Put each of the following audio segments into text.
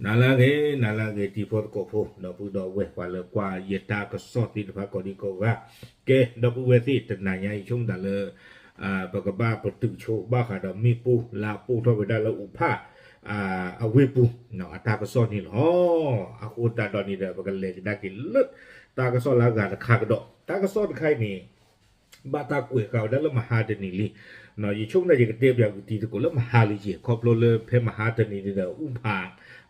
nala ge ti for ko pho no pu do we kwa le kwa ye ta ko so ti fa ko di ko ga ke do pu we ti ta na nya i chung da le ba ka ba pa tu cho ba kha da mi pu la pu tho we da le u pha a we pu no ata ko so ni lo a ko ta do ni da ba ka le da ki le ta ko so la ga kha ka do ta ko so khai ni ba ta ku ka da le ma ha de ni li no yi chung da ye ke te bya ku ti ko le ma ha li ji ko plo le phe ma ha de ni da u pha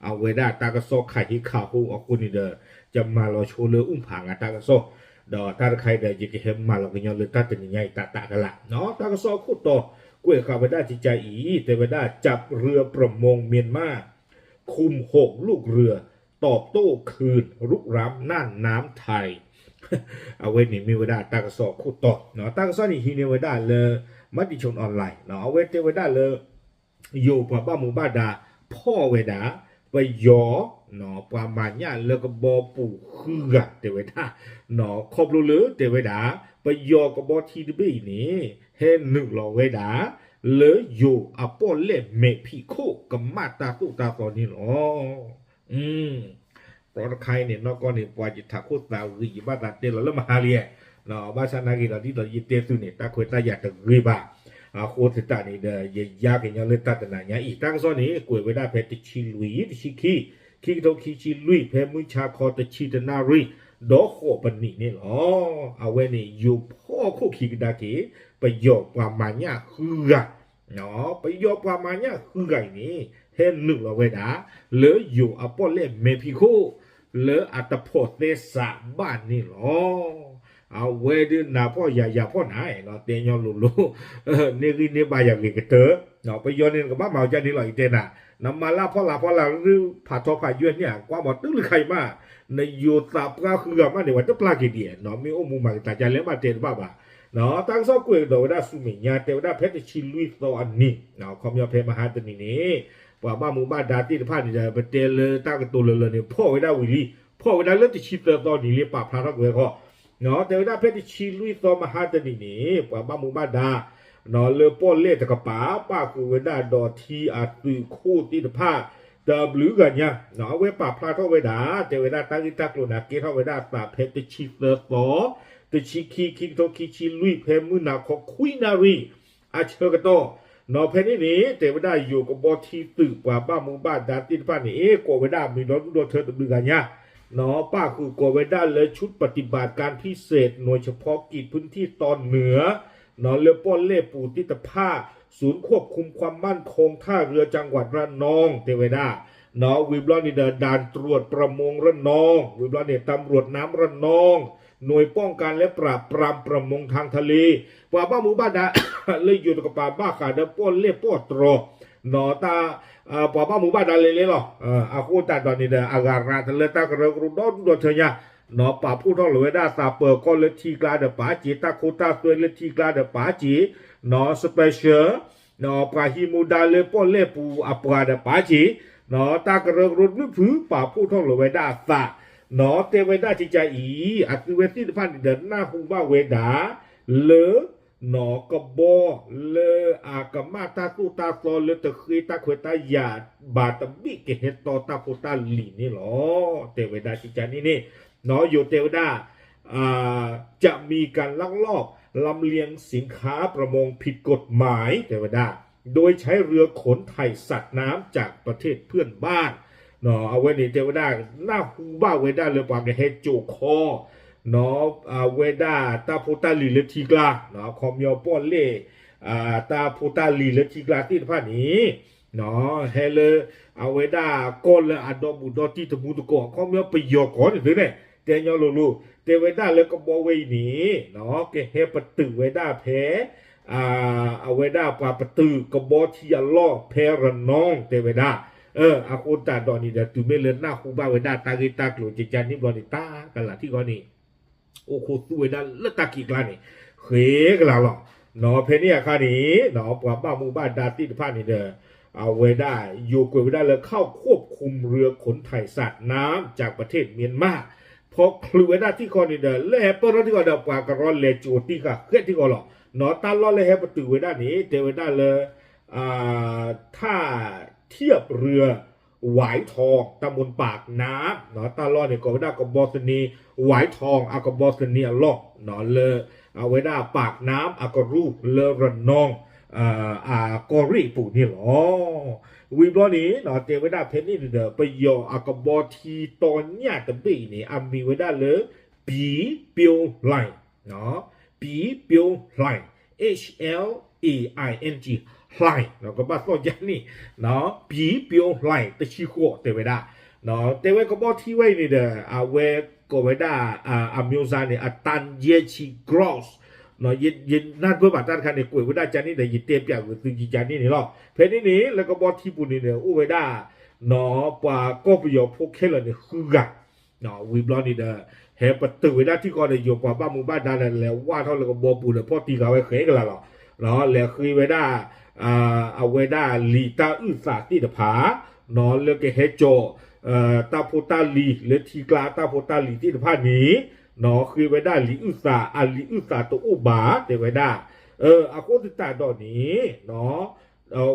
เอาเวดาตากระโซไข่ที่ข่าวหูออกกุนีเดอจะมาลอโชเลอุ้มผางตากระโซดอตาใครเดยิกิเฮมมาลอกยอนเลยตาเป็นยังไงตากันละเนาะตากระโซคู่ต่อกล้วยข่าวเวดาจิใจอีแต่เวดาจับเรือประมงเมียนมาคุม6 ลูกเรือตอบโต้คืนรุกรามน่านน้ำไทยเอาไว้นี่มีเวดาตากระโซคู่ต่อเนาะตากระโซนี่ฮีเนเวดาเลยมัติชนออนไลน์เนาะเอาไว้เทเวดาเลยอยู่ป่าบ้ามูบ้าดาพ่อเวดาไปยอเนาะประมาณนี้แล้วก็บอปู่คือกันเทวดาเนาะครบรู้เลยเทวดาไปยอกับบอทีดีบีนี่เห็นหนึ่งหล่อเวดาเลยอยู่อปอเล่เมพิโคกับมาตาตุตาตอนนี้หรอตอนใครเนี่ยนอกก็เนี่ยปวดจิตถาโคตาวิบ้าตาเตลแล้วมาฮาเลียเนาะบ้านชนากีเราที่เรายึดเตตุเนี่ยตาคุยตาอยากจะรีบ้าโคตรตานี่เดยากอย่างเล่นตาแต่ไหนเนี่ยอีตั้งซ้อนนี้กวยไว้ได้เพชรชิลุยชิขี้ต้องขี้ชิลุยเพชรมุชาคอตชิตนารีดอกโคปันนี่นี่หรอเอาไว้นี่อยู่พ่อคู่ขี้กันดากีไปโยกความมาเนี่ยคือไงเนาะไปโยกความมาเนี่ยคือไงนี่เห็นหนึ่งเราเวดาเหลืออยู่อปอลเล่เมพิโคเหลืออัตโพเตสาบ้านนี่หรอเอาเวดินาพ่ออย่าพ่อไหนเนาะเตียนลุลุนี่คือนี่บายอย่างนี้ก็เถอะเนาะไปย้อนนี่กับบ้าเมาจะนี่หรออีเตน่ะนำมาลาพ่อลาหรือผ่าทอผ่าเยื่อเนี่ยกว่าหมดตึ้งหรือใครมาในยูตาปก็คือกับมาในวันจะปลากี่เดียเนาะมีโอมูมาแต่จะเลี้ยงมาเตนบ้าเนาะตั้งซอกกวยโดได้สุมิญาเตวได้เพชรชิลุยตอนนี้เนาะคอมยาเพมหาตนีนี้ว่าบ้ามูบ้าดาตีผ่านนี่จะไปเตลเลยตั้งตัวเลยเนี่ยพ่อไว้ได้วิลีพ่อไว้ได้เรื่องที่ชิดตอนนี้เรียกป่าพระทักเวก็เนาะแต่ว่าเพชรชิลุยตอมหาตนีนี้ว่าบ้ามูบ้าดาเนาะเลือป้อนเล่ตะกะป๋าป้าคือเวด้าดอทีอาตุคู่ตีนผ้าเดิมหรือกันเนี่ยเนาะเวป่าพระทักเวดาแต่เวด้าตั้งที่ตักโลนาเกทักเวด้าตาเพชรชิเลตอแต่ชิคิโตคิชิลุยเพมุนาขอคุยนารีอาเชกโตนอเพนี่แต่ว่าได้อยู่กับบอทีตึกว่าบ้ามูบ้าดาตินป้านี่กว่าได้มีรถโดนเธอตบมือกันเนี่ยนอป้าคือกว่าได้เลยชุดปฏิบัติการพิเศษหน่วยเฉพาะกิจพื้นที่ตอนเหนือนอเลือป้อนเล่ปูติตผ้าศูนย์ควบคุมความมั่นคงท่าเรือจังหวัดระนองเทวดานอวิบลอนี่เดินด่านตรวจประมงระนองวิบลอนี่ตำรวจน้ำระนองหน่วยป้องกันและปราบปรามประมงทางทะเลป่าบ้าหมู่บ้านดาเลยอยู่กับป่าบ้าขาเดป้อนเล่ป้อตรอนอตาป่าบ้าหมู่บ้านดาเลยหรออาคูตาตอนนี้เดอากาศทะเลตากระกรุดอนโดนเทียนอป่าผู้ท่องเหลือได้ซาเปอร์ก็เลทีกลาเดป่าจีตาโคตาสวยเลทีกลาเดป่าจีนอสเปเชียลนอป่าฮิมูดาเลป้อนเล่ปูอัปราเดป่าจีนอตากระกรุดนึกผือป่าผู้ท่องเหลือได้ซาเนาะเทวดาจิใจอีอัตเวทีพันเดินหน้าหุงบ้าเวดาเลเนาะกบอเลอากามาตาตุตาโซเลตะคีตาขวตายาบาตบิเกเฮตตาโคตาลีนี่หรอเทวดาจิใจนี่เนาะอยู่เทวดาจะมีการลักลอบลำเลียงสินค้าประมงผิดกฎหมายเทวดาโดยใช้เรือขนไถ่สัตว์น้ำจากประเทศเพื่อนบ้านเนาะเอาไว้ในเทวดาหน้าหูบ้าเวดาเลยปากเฮจูคอเนาะเวดาตาโพตาลีเลทิกลาเนาะคอมยอป้อนเล่ตาโพตาลีเลทิกลาที่ผ่านนี้เนาะเฮเลเอาเวดาก้อนเลยอดอบุดอที่ตะมูตะกอคอมยอไปยอก่อนหรือเนี่ยเตยอลูเทวดาเลยก็บอเวนี้เนาะเกเฮปตึเวดาแพ้เอาเวดาปาปตึกบอที่ยล่อแพ้ระนองเทวดาอาคูตาดอนนี่เดตุเมเลนหน้าคูบ้าเวดาตากิตากลุจิจานิบลอนิตากันละที่ก่อนนี่โอ้โหตัวเวดาเลตากิกลานี่เขกันละหรอเนาะเพนี่ค่ะนี่เนาะปว่าบ้ามูบ้าดาติผ่านนี่เด้อเอาเวดาอยู่กับเวดาเลยเข้าควบคุมเรือขนไถ่สัตว์น้ำจากประเทศเมียนมาพอคลือเวดาที่ก่อนนี่เด้อเลเฮปเปอร์ที่ก่อนเด้อปากกระเลจูที่ค่ะเคลื่อนที่ก่อนหรอเนาะตาล้อเลเฮปตื่เวดานี้เทเวดาเลยถ้าเทียบเรือ หวายทองตำบลปากน้ำเนาะตาล้อเนี่ยก็ได้กับบอสนีหวายทองอากับบอสนีล้อเนาะเลยเอาไว้ได้ปากน้ำอาก็รูเลระนองกอริปูนี่หรอวิบล้อนี้เนาะเตไว้ได้เพนนี่เด้อไปยออากับบอทีตอนเนี้ยตะบีนี่มีไว้ได้เลยปีเปียวไหลเนาะปีเปียวไหล HLAING ไหลเนาะก็บ้าต่อยันนี่เนาะปีเปียวไหลตะชี้หัวเตไว้ได้เนาะเตไว้ก็บอที่ไว้นี่เด้อเวก็ไว้ได้มิวซานี่ตันเยชิกรอสเนาะยินนั่นเพื่อบัตรด้านคันเนี่ยกล้วยไว้ได้จานนี่เดี๋ยวยินเตรียมอย่างคือจานนี่นี่หรอเพนนี่แล้วก็บอที่ปุ่นนี่เนี่ยไว้ได้เนาะปาก็ไปยอพวกเคลเนี่ยคือกันเนาะวิบล้อนี่เด้อเห็นประตูไว้ได้ที่ก่อนเนี่ยอยู่กว่าบ้านมุงบ้านด้านแล้วว่าเท่าแล้วก็บอปูเนี่ยพ่อตีเขาไว้เขยกันแล้วเนาะแล้วคือไว้ได้เอาไว้ได้ลีตาอึสาที่เดผาเนาะเลือกเฮโจตาโพตาลีหรือทีกลาตาโพตาลีที่ผ้านี้เนาะคือไว้ได้ลีอุสาลีอุสาตัวอุบาเดี๋ยวไว้ได้อาโคติตาดอนนี้เนาะ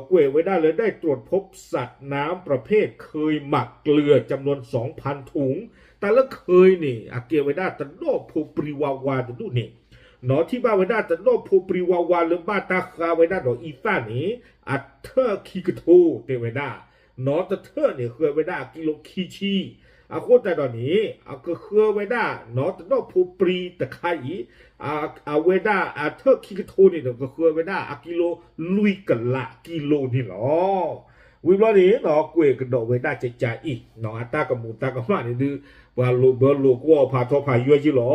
กล้วยไว้ได้เลยได้ตรวจพบสัตว์น้ำประเภทเคยหมักเกลือจำนวน 2,000 ถุงแต่ละเคยนี่เกี่ยวไว้ได้ตะโนโพปริวาวาดูนี่เนาะที่บ้านไว้ได้ตะโนโพปริวาวาหรือบ้านตาคาไว้ได้ดอกอีฟ้านี้อัตเทอร์คิกโตเดี๋ยวไว้ได้เนาะตะเทอร์เนี่ยเคยไว้ได้กิโลคีชีโคตรแต่ตอนนี้ก็เคยไว้ได้เนาะตะโนโพปรีตะไคร้ไว้ได้เทอร์คิกโตเนี่ยก็เคยไว้ได้กิโลลุยกันละกิโลนี่หรอวิบล้อนี้เนาะกวยกระโดดไว้ได้ใจอีกเนาะตากับมูตากับมานี่ดูว่าโลเบอร์โลกัวพาทอพายัวจีหรอ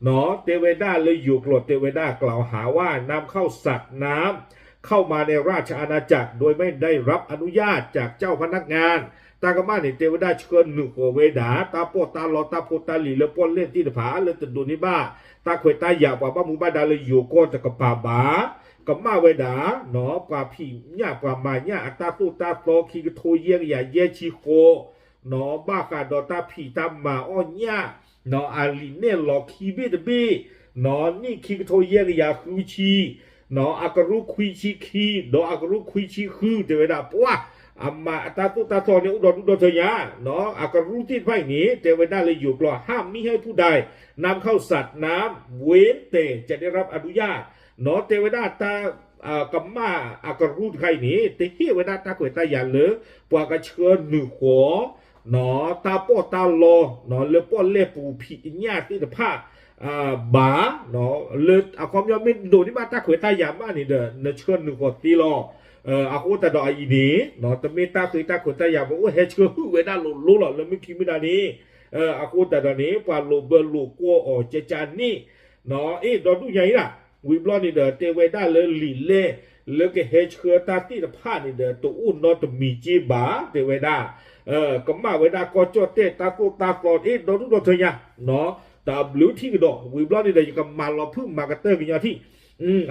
เนาะเตเวด้าเลยอยู่กรดเตเวด้ากล่าวหาว่านำเข้าสัตว์น้ำเข้ามาในราชอาณาจักรโดยไม่ได้รับอนุญาตจากเจ้าพนักงานตากมาเนี่ยเตเวด้าเชิญหนึ่งโคเวดาตาโปตาลอตาโพตาลีเลปอนเล่นที่ผาเลตันดูนิบ้าตาขวยตาหยาบว่าบ้ามูบ้าดาเลยอยู่ก็จะกับป่าบากับมาเวดาเนาะปลาพี่เนี่ยปลามาเนี่ยตาตู้ตาโตคีกโทเยียงอย่าเยชิโคเนาะบ้าขาดอตาพี่ตามาอ้อเนี่ยเนาะอาลีเน่หลอกคีเบตบีเนาะนี่คีกโทเยียงอย่าคุยชีเนาะอากรุคุยชีคีเนาะอากรุคุยชีคือเดี๋ยวดาปัวมาตาตู้ตาโตเนี่ยอุดรเทียเนาะอากรุที่ไพ่นี้เดี๋ยวได้เลยอยู่กลัวห้ามมิให้ผู้ใดนำเข้าสัตว์น้ำเว้นแต่จะได้รับอนุญาตเนาะเทวดาตากัมมาก็รู้ใครนี่แต่เทวดาตาขวยตาอย่าเลยปวกเชิญหนึ่งหัวเนาะตาโปตาโลเนาะเลปอเลปูผีญาติผ้าบาเนาะเลยความยอมไม่โดนี่มาตาขวยตาอย่ามานี่เด้อเชิญหนึ่งหัวตีรออากูแต่ดอกอีนี้เนาะแต่เมตตาขวยตาขวยตาอย่าบอกว่าเฮเชื่อเวดารู้หรอแล้วไม่คิดไม่ได้นี่อากูแต่ดอกนี้ปาโลเบอร์ลูกัวอเจจานี่เนาะดอกดูใหญ่ล่ะวิบล้อนี่เด้อเตไว้ได้เลยหลีเล่แล้วก็เฮชเคอร์ตาที่ผ้านี่เด้อตัวอุ่นนอตมีจีบาเตไว้ได้ก็มาไว้ได้ก็จอเตตาโกตาฟลอดดอกดูดอกเทียเนาะแต่บลูที่ก็ดอกวิบล้อนี่เด้อยังกับมาเราพึ่งมากระเตอร์กันอย่างที่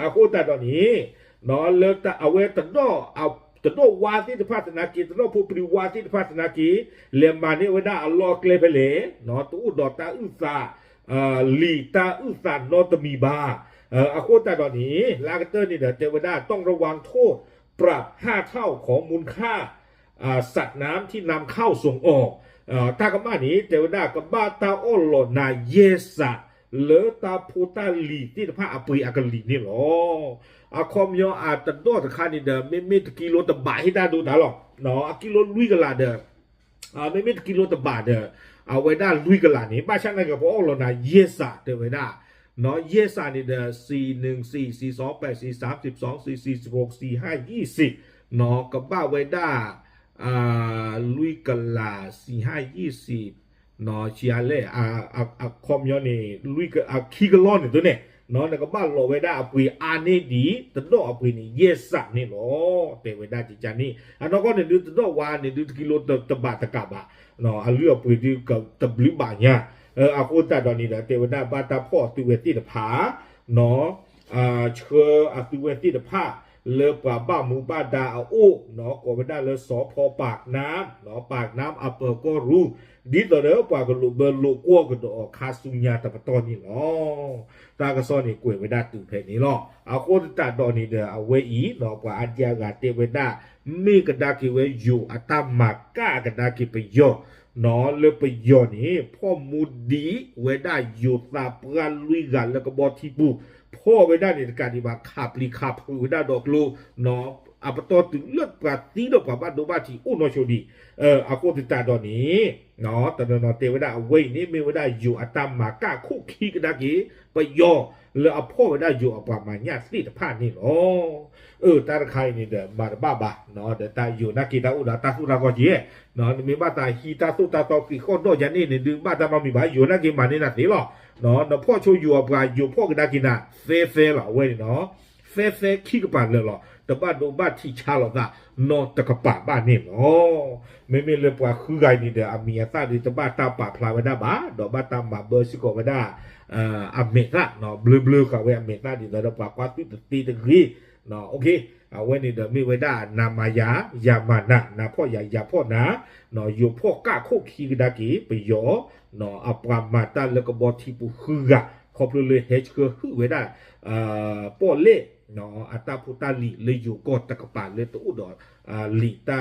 อาโคแต่ตอนนี้เนาะเลิกแต่เอาไว้แต่ดอกเอาแต่ดอกวาที่พัฒนากีแต่ดอกผู้ปริวาที่พัฒนากีเลียมานี่ไว้ได้อัลลอฮ์เกลเพลเนาะตัวอุ่นดอกตาอุตาลีตาอุตานอตมีบาอาโคตาตอนนี้ลาเกเตอร์นี่เดี๋ยวเทวดาต้องระวังโทษปรับ5 เท่าของมูลค่าสัตว์น้ำที่นำเข้าส่งออกตากมานี้เทวดากับบ้าตาโอโลนาเยสะเลตาโพตาลีที่พระอปุยอากาลีนี่หรอคอมยออาตโดตะคานี่เด้อไม่กิโลตะบาให้ได้ดูตาหรอกเนาะกิโลลุยกันละเด้อไม่กิโลตะบาเด้อเอาไว้ได้ลุยกันละนี่บ้าช่างนั่นกับพระโอโลนาเยสะเทวดาเนาะเยสานี่เด้อ414428444164520เนาะกับบ้าไว้ได้ลุยกันละ4520เนาะเชียเล่คอมยอนี่ลุยกันคีกลอนนี่ตัวเนี่ยเนาะกับบ้าโลไว้ได้ปุยนี่ดีตดอปุยนี่เยสานี่เนาะเตไว้ได้จิจานี่เนาะก็เนี่ยดูตดอวานนี่ดูกิโลตะบาตะกะบะเนาะเลือกปุยดูกับตะบลิบาเนี่ยอากูตาดอนี่เด้อเทวดาบาตาพ่อตุเวติเดผาเนาะเชื่อตุเวติเดผา เลอป่าบ้ามูบ้าดาอู้เนาะก็ไม่ได้เลยสอพอปากน้ำเนาะปากน้ำอัปเปอร์ก็รู้ดิต่อเด้อปากก็ลุเบอร์ลุกัวก็ดอกคาสุญญาตะปะตอนนี่เนาะตากระซ้อนนี่กวยไม่ได้ตื่นเพลนี้หรอกเอาโคตรตาดอนนี่เด้อเอาไว้อีเนาะกว่าอันยากาเตเวด้ามีกระดากิไว้อยู่อัตามากก้ากระดากิไปย่อเนาะเลยไปย่อนี่พ่อมูดีไว้ได้อยู่ตาปราลุยกันแล้วก็บอที่ปูพ่อไว้ได้ในการที่ว่าขับลีขับไว้ได้ดอกลูเนาะอัปตอถึงเลือดปราตีดอกกว่าบ้านดูบ้านที่อุโนโชดีเอาโคตรตาดอนนี้เนาะแต่เนาะเตไว้ได้เอาไว้นี่ไม่ไว้ได้อยู่อัตามากก้าคุกคีกระดากิไปย่อแล้วเอาพ่อไว้ได้อยู่เอาประมาณนี้สิทธิ์ผ่านนี่เนาะตาใครนี่เด้อมาบ้าเนาะเดี๋ยวตาอยู่นักกีฬาอุดาตาสุราก็เย่เนาะมีบ้าตาฮีตาสุตาตอกี่คนโดยันนี่ดึงบ้าตามามีบ้าอยู่นักกีฬานี่นะสิหรอเนาะพ่อชูอยู่ปลาอยู่พ่อกันนักกีฬาเฟ่หรอเว้ยเนาะเฟ่ขี้กระปานเลยหรอแต่บ้านดูบ้านที่ชาหรอกนะเนาะตะกระปาบ้านนี่เนาะไม่เลยปลาคือไงนี่เด้ออามีอาตาดิตบ้านตาป่าพลายไว้ได้บ้าดอกบ้านตามาเบอร์สิกไว้ได้อเมริกาเนาะเบลอกับเว้อเมริกาดิเด้อปลากว่าตีตะกี้เนาะโอเคเอาไว้นี่เดี๋ยวมีไว้ได้นามายายามานะนาพ่อใหญ่ยาพ่อนะเนาะอยู่พ่อก้าโคคีกดากีไปย่อเนาะอัปรามาตันแล้วก็บอทีปุฮือกะขอบเลยเฮชก็ฮือไว้ได้ป้อเล่เนาะอัตาพุตาลีเลยอยู่ก็ตะกปาเลยตัวอุดรลีตา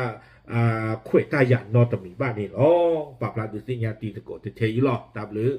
ขวยตาหยานนอตมีบ้านนี่อ๋อปาปลาดุสิญาตีตะโกตะเทยหรอตามหรือ